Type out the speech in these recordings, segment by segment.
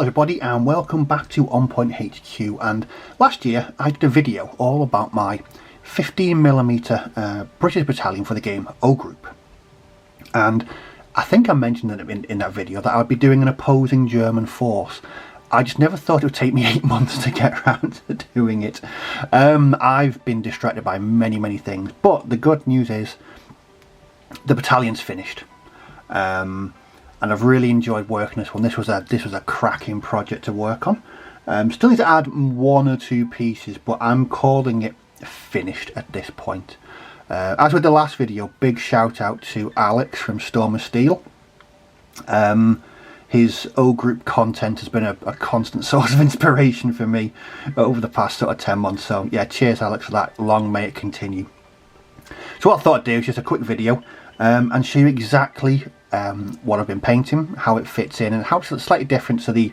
everybody and welcome back to On Point HQ. And last year I did a video all about my 15mm British Battalion for the game O Group, and I think I mentioned in that video that I would be doing an opposing German force. I just never thought it would take me 8 months to get around to doing it. I've been distracted by many things, but the good news is the battalion's finished. And I've really enjoyed working this one. This was a cracking project to work on. Still need to add 1 or 2 pieces, but I'm calling it finished at this point. As with the last video, big shout out to Alex from Storm of Steel. His O Group content has been a constant source of inspiration for me over the past sort of 10 months. So yeah, cheers Alex for that. Long may it continue. So what I thought I'd do is just a quick video and show you exactly what I've been painting, how it fits in, and how it's slightly different to the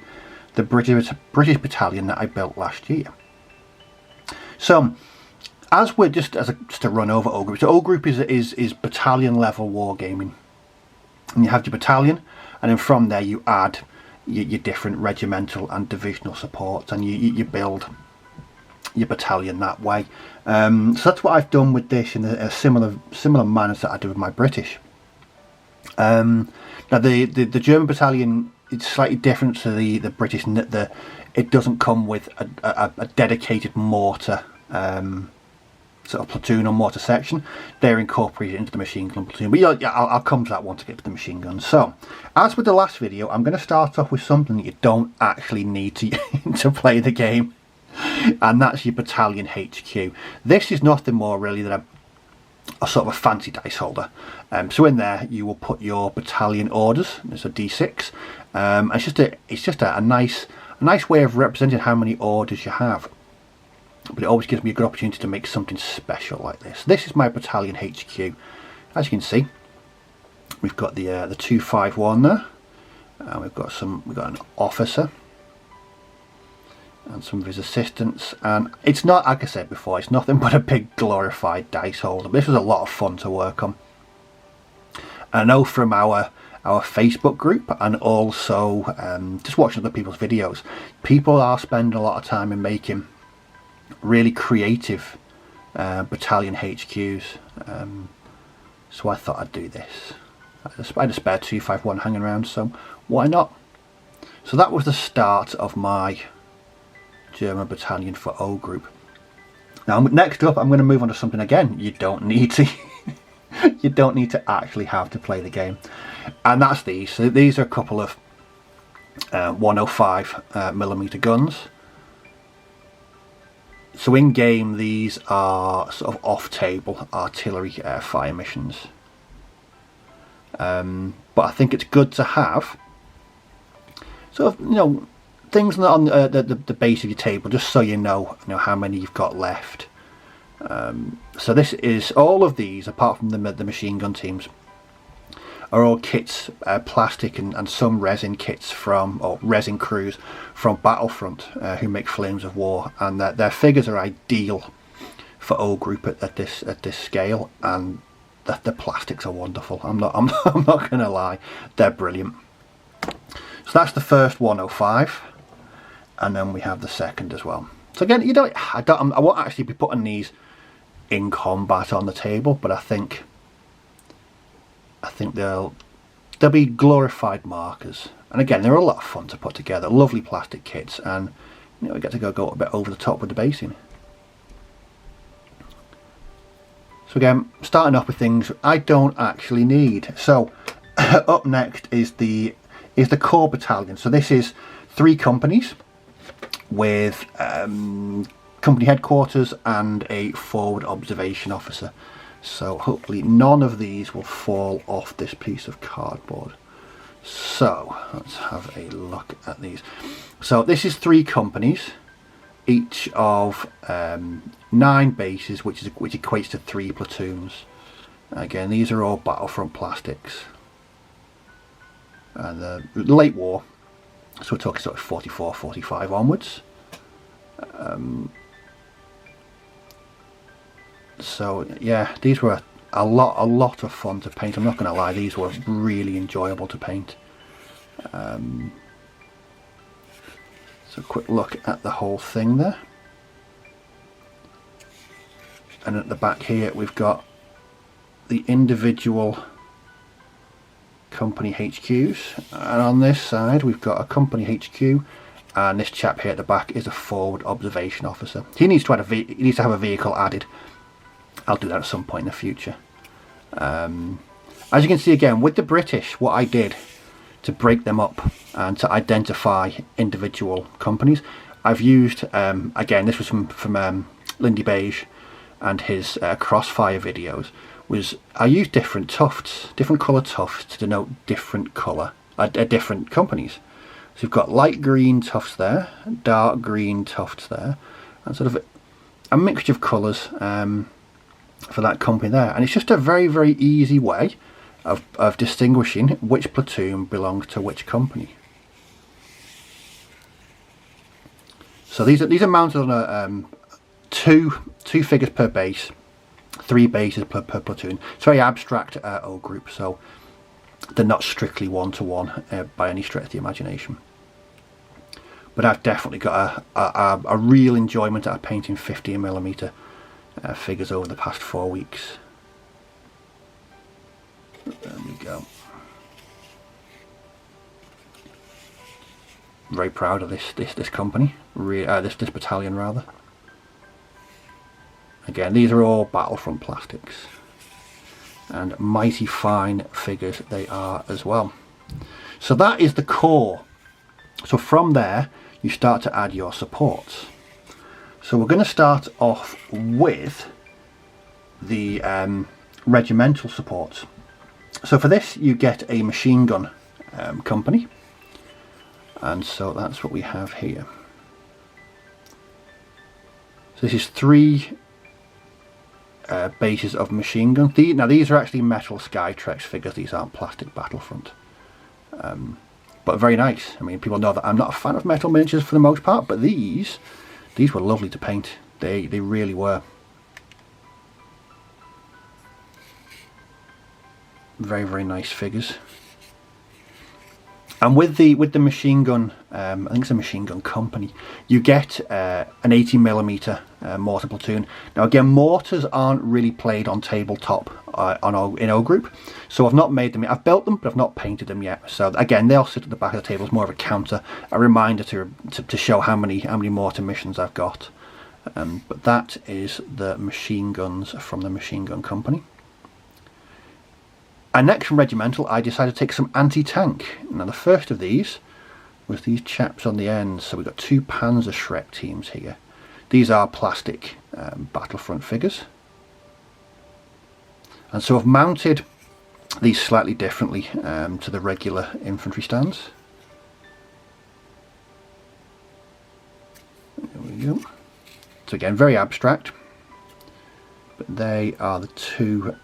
British Battalion that I built last year. So, as we're just to run over O Group. So O Group is battalion level wargaming, and you have your battalion, and then from there you add your different regimental and divisional supports, and you build your battalion that way. So that's what I've done with this in a similar manner that I do with my British. Now the German battalion, it's slightly different to the British in that it doesn't come with a dedicated mortar sort of platoon or mortar section. They're incorporated into the machine gun platoon, but yeah, I'll come to that once I get to the machine guns. So as with the last video, I'm going to start off with something that you don't actually need to to play the game, and that's your battalion HQ. This is nothing more really than a sort of a fancy dice holder. So in there you will put your battalion orders. There's a D6. It's just a nice way of representing how many orders you have. But it always gives me a good opportunity to make something special like this. This is my battalion HQ. As you can see, we've got the 251 there. We've got an officer and some of his assistants, and it's not, like I said before, it's nothing but a big glorified dice holder. This was a lot of fun to work on. I know from our Facebook group and also just watching other people's videos, people are spending a lot of time in making really creative battalion HQs. So I thought I'd do this. I had a spare 251 hanging around, so why not? So that was the start of my German battalion for O Group. Now next up I'm going to move on to something again you don't need to you don't need to actually have to play the game, and that's these. So these are a couple of 105mm guns. So in game these are sort of off-table artillery fire missions, but I think it's good to have sort of, you know, things on the base of your table, just so you know how many you've got left. So this is all of these, apart from the machine gun teams, are all kits, plastic and some resin kits or resin crews from Battlefront, who make Flames of War, and their figures are ideal for O Group at this scale, and the plastics are wonderful. I'm not gonna lie, they're brilliant. So that's the first 105. And then we have the second as well. So again, I won't actually be putting these in combat on the table, but I think they'll be glorified markers. And again, they're a lot of fun to put together. Lovely plastic kits, and we get to go a bit over the top with the basing. So again, starting off with things I don't actually need. So up next is the core battalion. So this is 3 companies with company headquarters and a forward observation officer. So hopefully none of these will fall off this piece of cardboard. So let's have a look at these. So this is 3 companies, each of 9 bases, which equates to 3 platoons. Again, these are all Battlefront plastics, and the late war. So we're talking sort of 44, 45 onwards. So yeah, these were a lot of fun to paint. I'm not going to lie, these were really enjoyable to paint. So a quick look at the whole thing there. And at the back here we've got the individual company HQs, and on this side we've got a company HQ, and this chap here at the back is a forward observation officer. He needs to have a vehicle added. I'll do that at some point in the future. As you can see again with the British, what I did to break them up and to identify individual companies, I've used again, this was from Lindy Beige and his Crossfire videos, was I used different tufts, different colour tufts to denote different different companies. So you've got light green tufts there, dark green tufts there, and sort of a mixture of colours for that company there. And it's just a very, very easy way of distinguishing which platoon belongs to which company. So these are mounted on a two figures per base, 3 bases per platoon. It's very abstract O group, so they're not strictly one-to-one by any stretch of the imagination. But I've definitely got a real enjoyment out of painting 15mm figures over the past 4 weeks. There we go. Very proud of this company, this battalion rather. Again, these are all Battlefront plastics, and mighty fine figures they are as well. So that is the core. So from there you start to add your supports. So we're going to start off with the regimental supports. So for this you get a machine gun company, and so that's what we have here. So this is 3 bases of machine gun. Now these are actually metal Skytrex figures, these aren't plastic Battlefront. But very nice. I mean, people know that I'm not a fan of metal miniatures for the most part, but these were lovely to paint. They really were. Very, very nice figures. And with the machine gun, I think it's a machine gun company, you get an 80mm mortar platoon. Now again, mortars aren't really played on tabletop in O group, so I've not made them yet. I've built them, but I've not painted them yet. So again, they'll sit at the back of the table as more of a counter, a reminder to show how many mortar missions I've got. But that is the machine guns from the machine gun company. And next from Regimental, I decided to take some anti-tank. Now the first of these was these chaps on the ends. So we've got 2 Panzer Shrek teams here. These are plastic Battlefront figures. And so I've mounted these slightly differently to the regular infantry stands. There we go. So again, very abstract. But they are the 2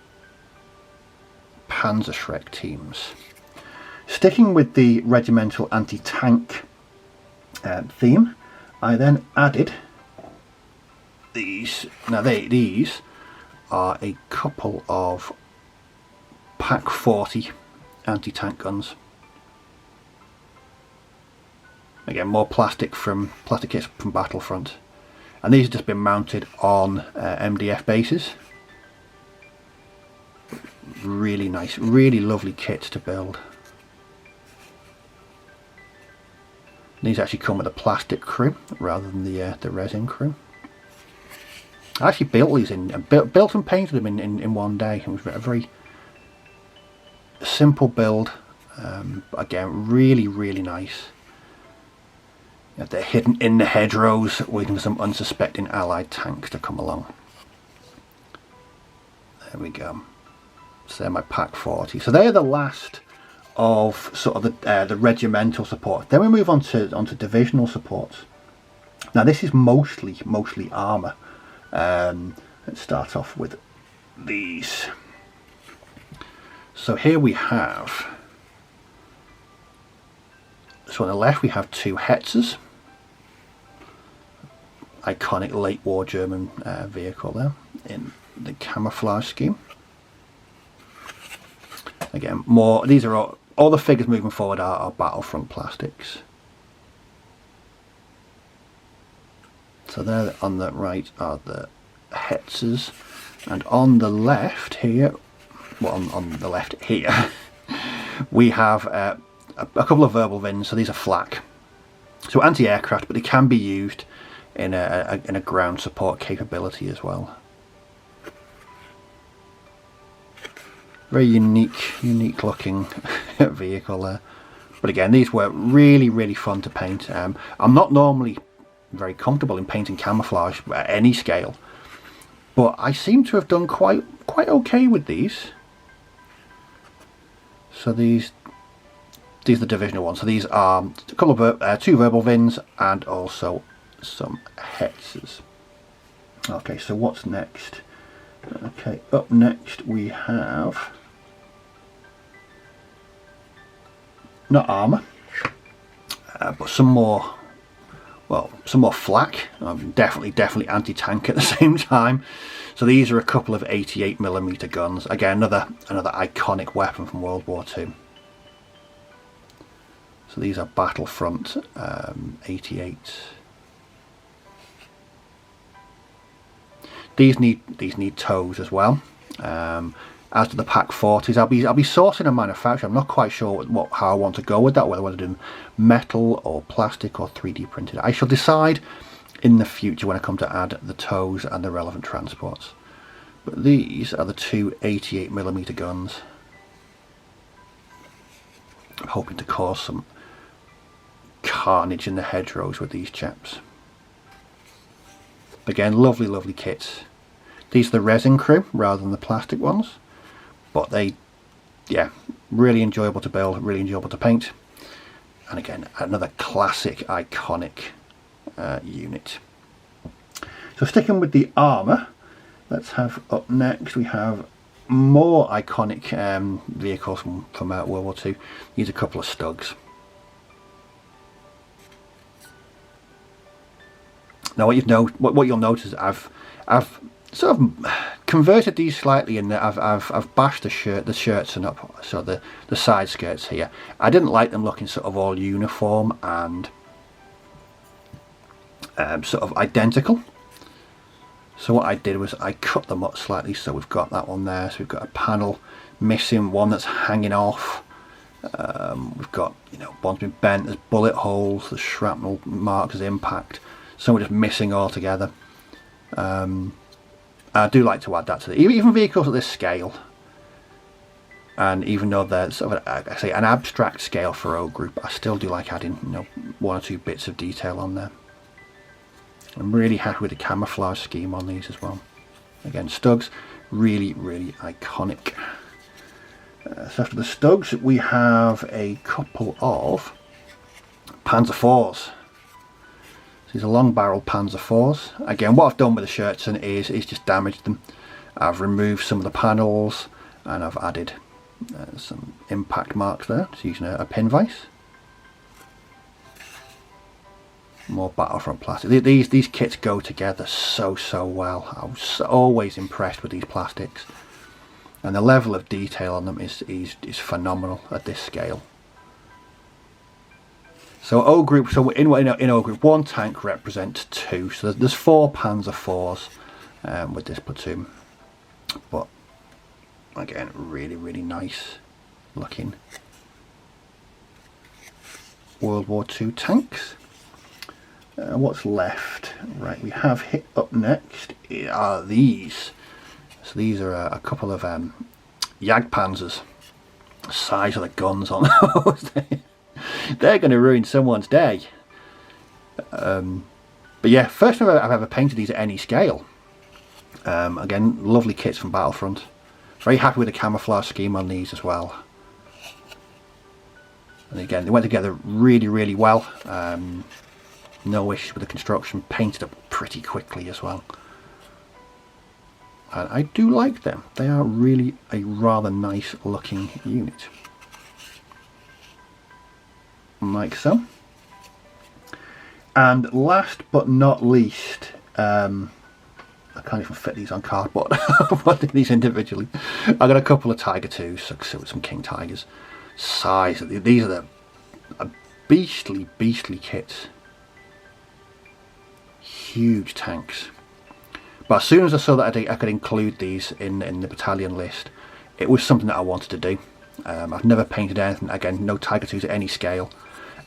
Panzer Shrek teams. Sticking with the Regimental anti-tank theme, I then added these. Now these are a couple of Pak 40 anti-tank guns. Again, more plastic kits from Battlefront, and these have just been mounted on MDF bases. Really nice, really lovely kits to build. These actually come with a plastic crew rather than the resin crew. I actually built these built and painted them in one day. It was a very simple build. Again, really nice. They're hidden in the hedgerows, waiting for some unsuspecting Allied tanks to come along. There we go. So they're my Pak 40. So they're the last of sort of the regimental support. Then we move on to divisional supports. Now this is mostly armour. Let's start off with these. So here we have. So on the left we have 2 Hetzers. Iconic late war German vehicle there in the camouflage scheme. Again, these are all the figures moving forward are Battlefront plastics. So there on the right are the hetzers, and on the left here, well, on the left here, we have a couple of verbal vins. So these are flak, so anti-aircraft, but they can be used in a ground support capability as well. Very unique looking vehicle there. But again, these were really fun to paint. I'm not normally very comfortable in painting camouflage at any scale, but I seem to have done quite okay with these. So these are the divisional ones. So these are a couple of two verbal vins and also some hetzers. Okay, so what's next? Okay, up next we have not armour, but some more flak. Definitely anti-tank at the same time. So these are a couple of 88mm guns. Again, another iconic weapon from World War II. So these are Battlefront 88. These need toes as well. As to the Pak 40s, I'll be sourcing a manufacturer. I'm not quite sure how I want to go with that, whether I want to do metal or plastic or 3D printed. I shall decide in the future when I come to add the toes and the relevant transports. But these are the two 88mm guns. I'm hoping to cause some carnage in the hedgerows with these chaps. Again, lovely kits. These are the resin crew rather than the plastic ones, but yeah, really enjoyable to build, really enjoyable to paint. And again, another classic iconic unit. So sticking with the armour, let's have up next, we have more iconic vehicles from World War II. These are a couple of Stugs. Now what you'll notice, I've sort of converted these slightly in that I've bashed the shirts and up, so the side skirts here. I didn't like them looking sort of all uniform and sort of identical. So what I did was I cut them up slightly, so we've got that one there. So we've got a panel missing, one that's hanging off. We've got, one's been bent, there's bullet holes, there's shrapnel marks as impact. Some are just missing altogether. I do like to add that to even vehicles at this scale, and even though they're sort of I say an abstract scale for O group, I still do like adding one or two bits of detail on there. I'm really happy with the camouflage scheme on these as well. Again, Stugs, really iconic. So after the Stugs, we have a couple of Panzer IVs. These are long barrel Panzer IVs. Again, what I've done with the shirts is just damaged them. I've removed some of the panels and I've added some impact marks there, just using a pin vise. More Battlefront plastic. These kits go together so well. I was always impressed with these plastics, and the level of detail on them is phenomenal at this scale. So O group. So in O group, one tank represents two. So there's 4 Panzer IVs with this platoon. But again, really nice looking World War II tanks. What's left? Right, we have hit up next are these. So these are a couple of Jagdpanzers. The size of the guns on those. They're going to ruin someone's day. But yeah, first time I've ever painted these at any scale. Again, lovely kits from Battlefront. Very happy with the camouflage scheme on these as well. And again, they went together really well. No issues with the construction. Painted up pretty quickly as well. And I do like them. They are really a rather nice looking unit. Like so. And last but not least, I can't even fit these on cardboard. I'll do these individually. I've got a couple of Tiger 2s, so some King Tigers. Size. These are the beastly kits. huge tanks. But as soon as I saw that I could include these in the battalion list, it was something that I wanted to do. I've never painted anything, again, no Tiger 2s at any scale,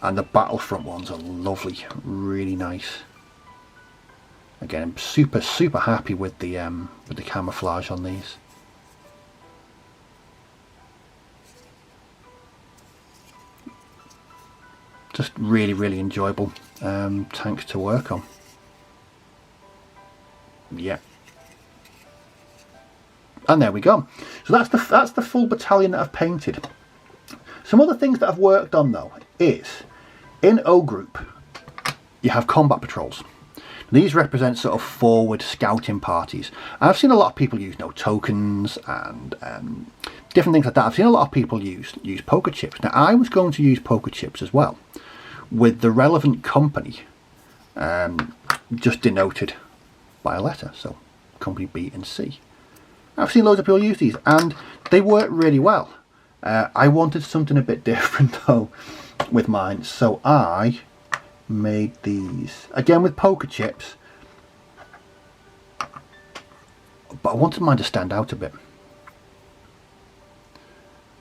and the Battlefront ones are lovely, really nice. Again, I'm super happy with the camouflage on these. Just really enjoyable tanks to work on. Yeah. And there we go. So that's the full battalion that I've painted. Some other things that I've worked on though is, in O group you have combat patrols. These represent sort of forward scouting parties. And I've seen a lot of people use tokens and different things like that. I've seen a lot of people use poker chips. Now I was going to use poker chips as well, with the relevant company just denoted by a letter, so company B and C. I've seen loads of people use these and they work really well. I wanted something a bit different though with mine, so I made these again with poker chips, but I wanted mine to stand out a bit.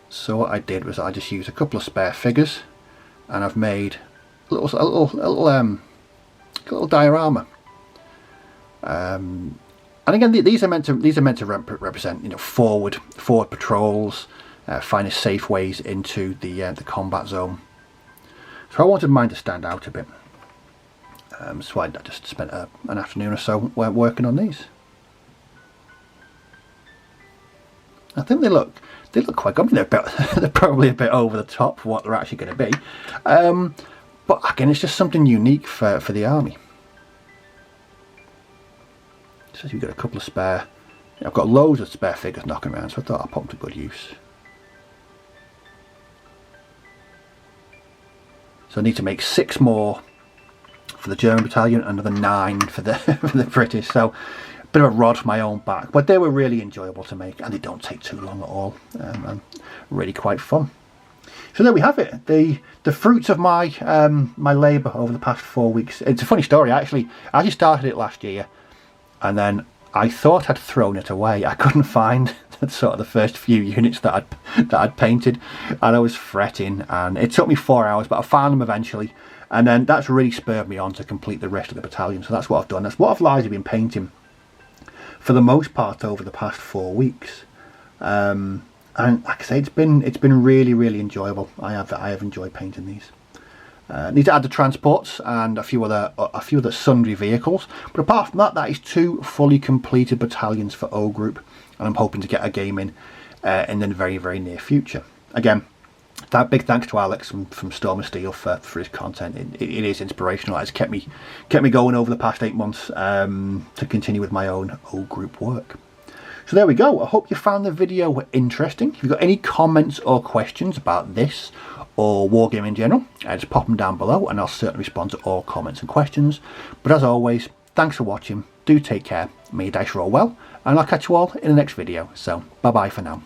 So what I did was I just used a couple of spare figures and I've made a little diorama. And again, these are meant to represent forward patrols, finding safe ways into the combat zone. So I wanted mine to stand out a bit. So I just spent an afternoon or so working on these. I think they look quite good. They're probably a bit over the top for what they're actually going to be. But again, it's just something unique for the army. So you've got a couple of spare. I've got loads of spare figures knocking around, so I thought I'd put them to good use. So I need to make 6 more for the German battalion, another 9 for the for the British. So a bit of a rod for my own back, but they were really enjoyable to make, and they don't take too long at all, and really quite fun. So there we have it, the fruits of my my labour over the past 4 weeks. It's a funny story. I actually started it last year, and then I thought I'd thrown it away. I couldn't find sort of the first few units that I'd painted, and I was fretting, and it took me 4 hours, but I found them eventually, and then that's really spurred me on to complete the rest of the battalion. So that's what I've done. That's what I've largely been painting for the most part over the past 4 weeks. And like I say, it's been really enjoyable. I have enjoyed painting these. Need to add the transports and a few other sundry vehicles, but apart from that, that is 2 fully completed battalions for O group, and I'm hoping to get a game in the very near future. Again, that big thanks to Alex from Storm of Steel for his content. It is inspirational. It's kept me going over the past 8 months to continue with my own O group work. So there we go. I hope you found the video interesting. If you've got any comments or questions about this or wargaming in general, just pop them down below and I'll certainly respond to all comments and questions. But as always, thanks for watching. Do take care. May your dice roll well, and I'll catch you all in the next video. So bye bye for now.